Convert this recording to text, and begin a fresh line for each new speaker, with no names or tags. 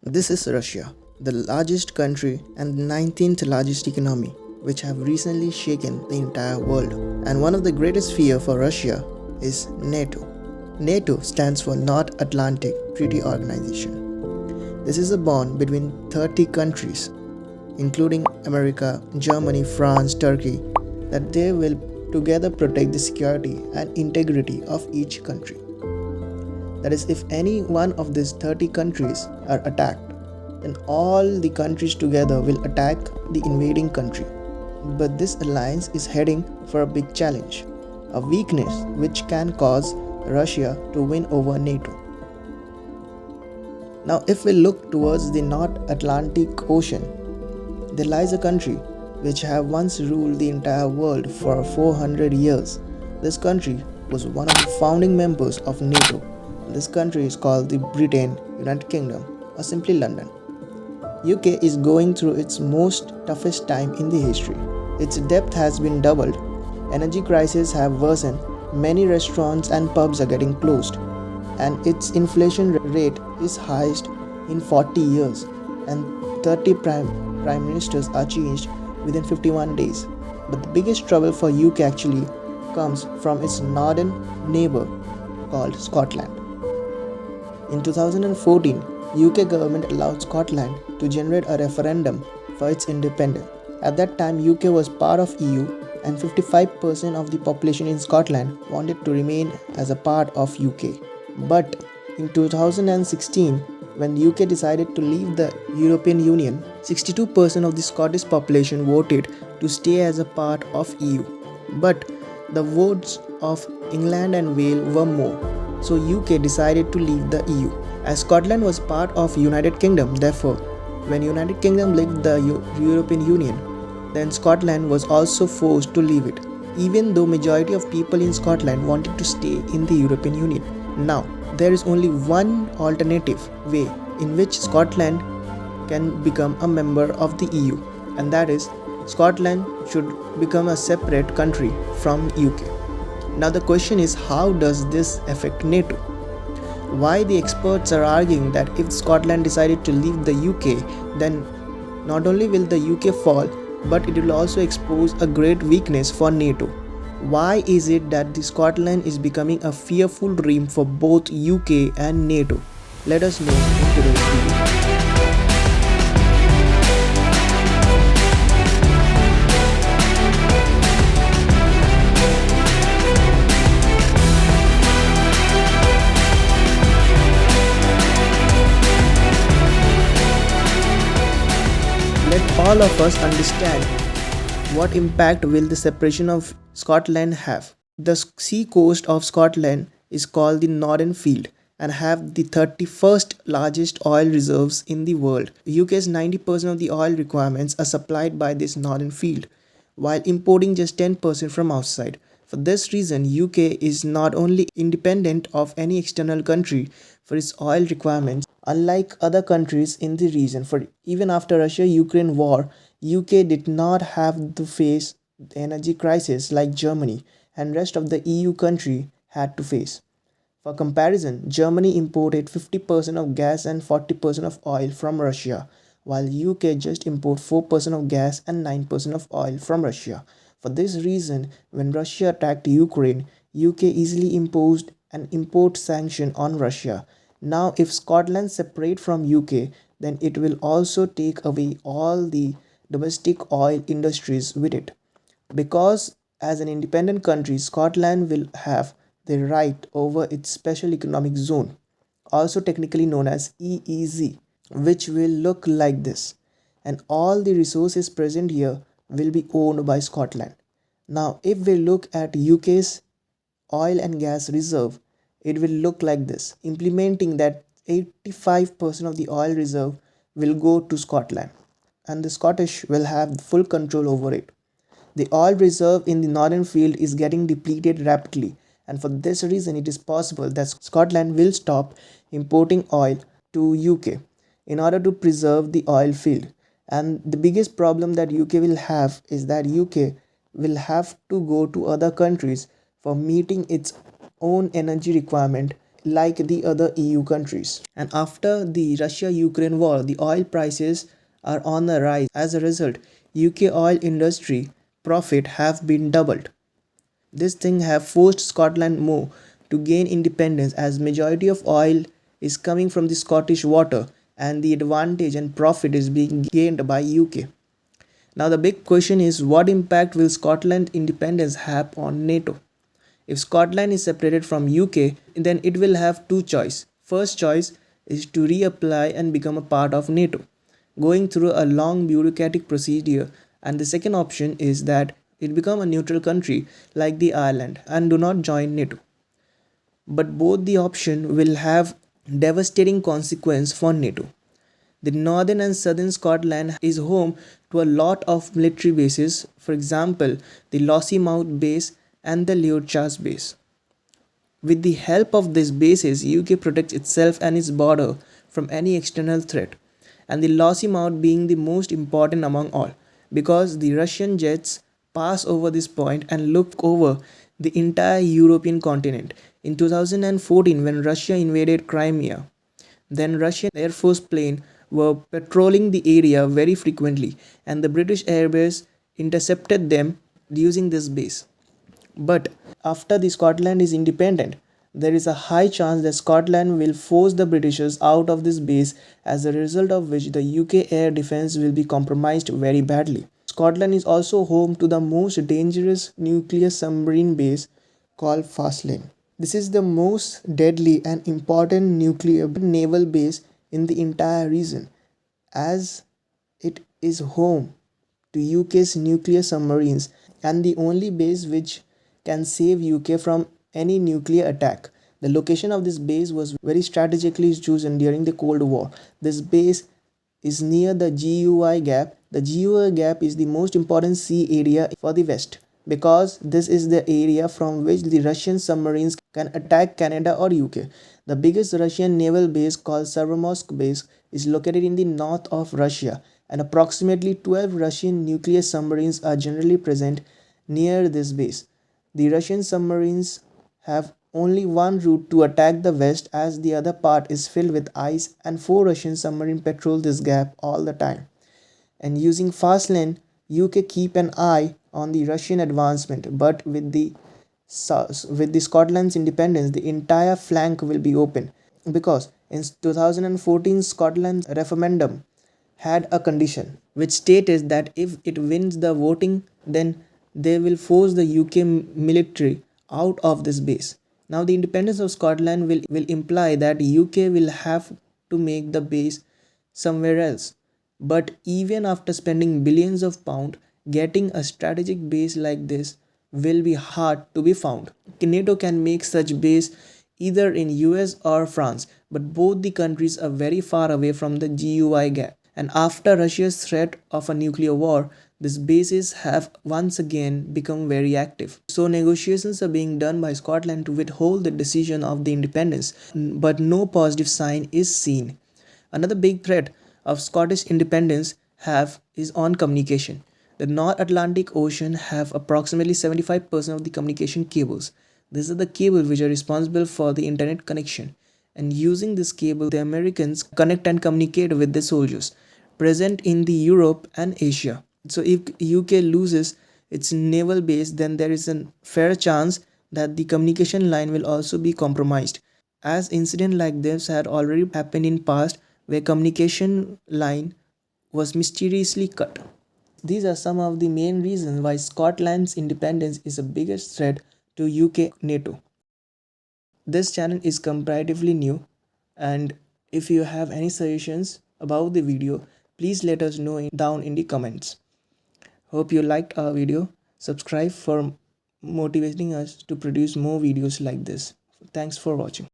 This is Russia, the largest country and the 19th largest economy, which have recently shaken the entire world. And one of the greatest fear for Russia is NATO. NATO stands for North Atlantic Treaty Organization. This is a bond between 30 countries, including America, Germany, France, Turkey, that they will together protect the security and integrity of each country. That is, if any one of these 30 countries are attacked, then all the countries together will attack the invading country. But this alliance is heading for a big challenge, a weakness which can cause Russia to win over NATO. Now, if we look towards the North Atlantic Ocean, there lies a country which have once ruled the entire world for 400 years. This country was one of the founding members of NATO. This country is called the Britain, United Kingdom, or simply London. UK is going through its most toughest time in the history. Its debt has been doubled, energy crises have worsened, many restaurants and pubs are getting closed, and its inflation rate is highest in 40 years, and 30 prime ministers are changed within 51 days. But the biggest trouble for UK actually comes from its northern neighbor called Scotland. In 2014, UK government allowed Scotland to generate a referendum for its independence. At that time, UK was part of EU and 55% of the population in Scotland wanted to remain as a part of UK. But in 2016, when UK decided to leave the European Union, 62% of the Scottish population voted to stay as a part of EU. But the votes of England and Wales were more, so UK decided to leave the EU. As Scotland was part of United Kingdom, therefore, when United Kingdom left the European Union, then Scotland was also forced to leave it, even though majority of people in Scotland wanted to stay in the European Union. Now, there is only one alternative way in which Scotland can become a member of the EU, and that is Scotland should become a separate country from UK. Now the question is, how does this affect NATO? Why the experts are arguing that if Scotland decided to leave the UK, then not only will the UK fall, but it will also expose a great weakness for NATO. Why is it that the Scotland is becoming a fearful dream for both UK and NATO? Let us know in today's video. Let all of us understand what impact will the separation of Scotland have. The sea coast of Scotland is called the Northern Field and have the 31st largest oil reserves in the world. UK's 90% of the oil requirements are supplied by this Northern Field, while importing just 10% from outside. For this reason, UK is not only independent of any external country for its oil requirements, unlike other countries in the region. For even after Russia-Ukraine war, UK did not have to face the energy crisis like Germany and rest of the EU country had to face. For comparison, Germany imported 50% of gas and 40% of oil from Russia, while UK just import 4% of gas and 9% of oil from Russia. For this reason, when Russia attacked Ukraine, UK easily imposed an import sanction on Russia. Now, if Scotland separate from UK, then it will also take away all the domestic oil industries with it. Because as an independent country, Scotland will have the right over its special economic zone, also technically known as EEZ, which will look like this. And all the resources present here will be owned by Scotland. Now, if we look at UK's oil and gas reserve, it will look like this, implementing that 85% of the oil reserve will go to Scotland, and the Scottish will have full control over it. The oil reserve in the Northern Field is getting depleted rapidly, and for this reason it is possible that Scotland will stop importing oil to UK in order to preserve the oil field. And the biggest problem that UK will have is that UK will have to go to other countries for meeting its own energy requirement like the other EU countries. And after the Russia-Ukraine war, the oil prices are on the rise. As a result, UK oil industry profit have been doubled. This thing have forced Scotland more to gain independence, as majority of oil is coming from the Scottish water and the advantage and profit is being gained by UK. Now the big question is, what impact will Scotland independence have on NATO? If Scotland is separated from UK, then it will have two choices. First choice is to reapply and become a part of NATO, going through a long bureaucratic procedure, and the second option is that it become a neutral country like the Ireland and do not join NATO. But both the option will have devastating consequence for NATO. The northern and southern Scotland is home to a lot of military bases, for example, the Lossiemouth base and the Leurchas base. With the help of these bases, UK protects itself and its border from any external threat, and the Lossiemouth being the most important among all, because the Russian jets pass over this point and look over the entire European continent. In 2014, when Russia invaded Crimea, then Russian Air Force planes were patrolling the area very frequently, and the British Air Base intercepted them using this base. But after the Scotland is independent, there is a high chance that Scotland will force the Britishers out of this base, as a result of which the UK air defense will be compromised very badly. Scotland is also home to the most dangerous nuclear submarine base called Faslane. This is the most deadly and important nuclear naval base in the entire region, as it is home to UK's nuclear submarines and the only base which can save UK from any nuclear attack. The location of this base was very strategically chosen during the Cold War. This base is near the GUI Gap. The GUI Gap is the most important sea area for the West, because this is the area from which the Russian submarines can attack Canada or UK. The biggest Russian naval base, called Severomorsk base, is located in the north of Russia, and approximately 12 Russian nuclear submarines are generally present near this base. The Russian submarines have only one route to attack the west, as the other part is filled with ice, and 4 Russian submarines patrol this gap all the time. And using Fastlane, UK keep an eye on the Russian advancement, but with the Scotland's independence, the entire flank will be open, because in 2014 Scotland's referendum had a condition which stated that if it wins the voting, then they will force the UK military out of this base. Now the independence of Scotland will imply that UK will have to make the base somewhere else. But even after spending billions of pounds, getting a strategic base like this will be hard to be found. NATO can make such base either in US or France, but both the countries are very far away from the GUI Gap. And after Russia's threat of a nuclear war, these bases have once again become very active. So negotiations are being done by Scotland to withhold the decision of the independence, but no positive sign is seen. Another big threat of Scottish independence is on communication. The North Atlantic Ocean have approximately 75% of the communication cables. These are the cables which are responsible for the internet connection. And using this cable, the Americans connect and communicate with the soldiers present in the Europe and Asia. So if UK loses its naval base, then there is a fair chance that the communication line will also be compromised, as incident like this had already happened in past, where communication line was mysteriously cut. These are some of the main reasons why Scotland's independence is the biggest threat to UK NATO. This channel is comparatively new, and if you have any suggestions about the video, please let us know down in the comments. Hope you liked our video. Subscribe for motivating us to produce more videos like this. Thanks for watching.